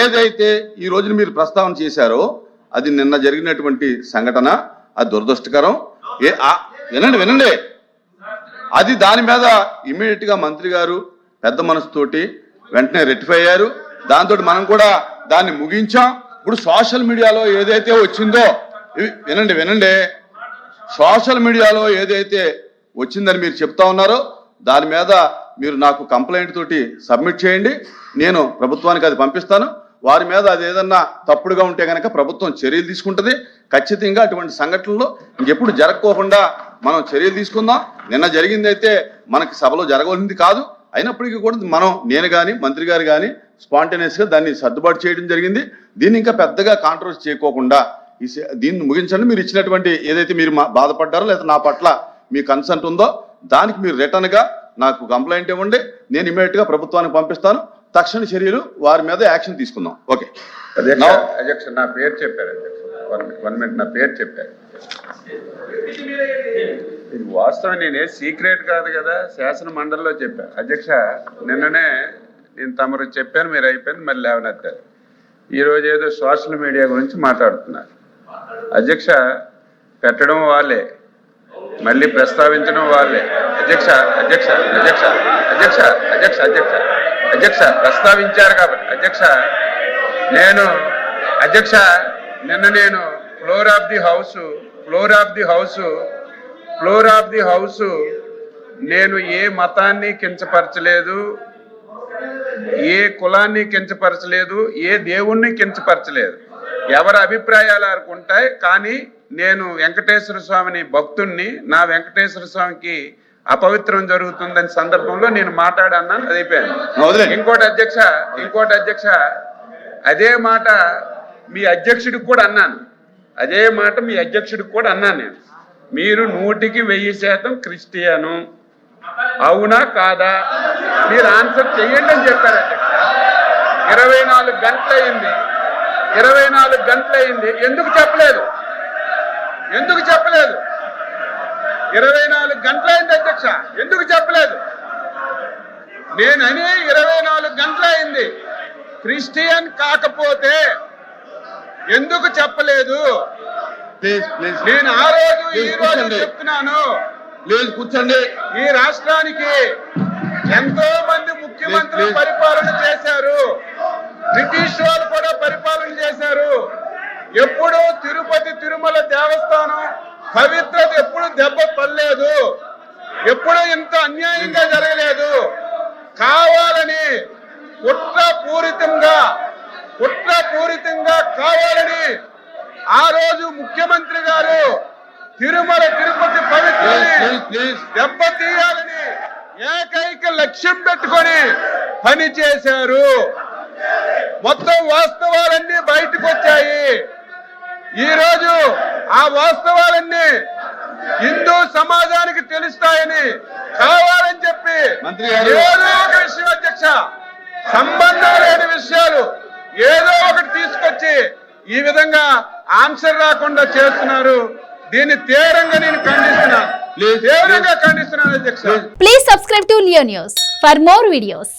ఏదైతే ఈ రోజున మీరు ప్రస్తావన చేశారో అది నిన్న జరిగినటువంటి సంఘటన, అది దురదృష్టకరం. వినండి, అది దాని మీద ఇమీడియట్ గా మంత్రి గారు పెద్ద మనసుతోటి వెంటనే రెక్టిఫై అయ్యారు. దాంతో మనం కూడా దాన్ని ముగించాం. ఇప్పుడు సోషల్ మీడియాలో ఏదైతే వచ్చిందో, వినండి, సోషల్ మీడియాలో ఏదైతే వచ్చిందని మీరు చెప్తా ఉన్నారో దాని మీద మీరు నాకు కంప్లైంట్ తోటి సబ్మిట్ చేయండి. నేను ప్రభుత్వానికి అది పంపిస్తాను. వారి మీద అది ఏదన్నా తప్పుడుగా ఉంటే కనుక ప్రభుత్వం చర్యలు తీసుకుంటుంది. ఖచ్చితంగా అటువంటి సంఘటనలు ఇంకెప్పుడు జరగకోకుండా మనం చర్యలు తీసుకుందాం. నిన్న జరిగింది అయితే మనకి సభలో జరగవలసింది కాదు. అయినప్పటికీ కూడా నేను కానీ మంత్రి గారు కానీ స్పాంటేనియస్గా దాన్ని సర్దుబాటు చేయడం జరిగింది. దీన్ని ఇంకా పెద్దగా కాంట్రవర్సీ చేయకోకుండా దీన్ని ముగించండి. మీరు ఇచ్చినటువంటి ఏదైతే మీరు బాధపడ్డారో లేదా నా పట్ల మీ కన్సర్న్ ఉందో దానికి మీరు రిటర్న్గా నాకు కంప్లైంట్ ఇవ్వండి. నేను ఇమీడియట్గా ప్రభుత్వానికి పంపిస్తాను. తక్షణ చర్యలు వారి మీద యాక్షన్ తీసుకుందాం. ఓకే అధ్యక్ష, నా పేరు చెప్పారు అధ్యక్ష. 1 minute నా పేరు చెప్పారు. ఇది వాస్తవం, నేనే సీక్రెట్ కాదు కదా, శాసన మండలిలో చెప్పాను అధ్యక్ష. నిన్ననే నేను తమరు చెప్పాను, మీరు అయిపోయింది, మళ్ళీ లేవనెత్తారు. ఈరోజు ఏదో సోషల్ మీడియా గురించి మాట్లాడుతున్నారు అధ్యక్ష. పెట్టడం వాళ్ళే, మళ్ళీ ప్రస్తావించడం వాళ్ళే అధ్యక్ష. అధ్యక్ష అధ్యక్ష అధ్యక్ష అధ్యక్ష అధ్యక్ష అధ్యక్ష ప్రస్తావించారు కాబట్టి అధ్యక్ష, నిన్న నేను ఫ్లోర్ ఆఫ్ ది హౌస్ నేను ఏ మతాన్ని కించపరచలేదు, ఏ కులాన్ని కించపరచలేదు, ఏ దేవుణ్ణి కించపరచలేదు. ఎవరి అభిప్రాయాలు అనుకుంటాయి. కానీ నేను వెంకటేశ్వర స్వామిని భక్తుణ్ణి, నా వెంకటేశ్వర స్వామికి అపవిత్రం జరుగుతుందని సందర్భంలో నేను మాట్లాడన్నాను. అది అయిపోయాను. ఇంకోటి అధ్యక్ష, అదే మాట మీ అధ్యక్షుడికి కూడా అన్నాను. నేను మీరు 100% క్రిస్టియను, అవునా కాదా మీరు ఆన్సర్ చెయ్యండి అని చెప్పారు అధ్యక్ష. 24 గంటలైంది. ఎందుకు చెప్పలేదు? 24 గంటలైంది అధ్యక్ష, ఎందుకు చెప్పలేదు? నేనని 24 గంటలైంది. క్రిస్టియన్ కాకపోతే ఎందుకు చెప్పలేదు? నేను ఆ రోజు ఈ రోజు చెప్తున్నాను. కూర్చోండి. ఈ రాష్ట్రానికి ఎంతో మంది ముఖ్యమంత్రులు పరిపాలన చేశారు. బ్రిటిష్ వాళ్ళు కూడా పరిపాలన చేశారు. ఎప్పుడూ తిరుమల దేవస్థానం పవిత్రత ఎప్పుడు దెబ్బ పడలేదు. ఎప్పుడు ఇంత అన్యాయంగా జరగలేదు. కావాలని కుట్రపూరితంగా కావాలని ఆ రోజు ముఖ్యమంత్రి గారు తిరుపతి పవిత్రని దెబ్బతీయాలని ఏకైక లక్ష్యం పెట్టుకొని పని చేశారు. మొత్తం వాస్తవాలన్నీ బయటకు వచ్చాయి. ఈ రోజు ఆ వాస్తవాలన్నీ హిందూ సమాజానికి తెలుస్తాయని కావాలని చెప్పి ఏదో ఒక విషయం అధ్యక్ష, సంబంధం లేని విషయాలు ఏదో ఒకటి తీసుకొచ్చి ఈ విధంగా ఆన్సర్ రాకుండా చేస్తున్నారు. దీన్ని తీవ్రంగా నేను ఖండిస్తున్నాను అధ్యక్ష. Please subscribe to Leo news for more videos.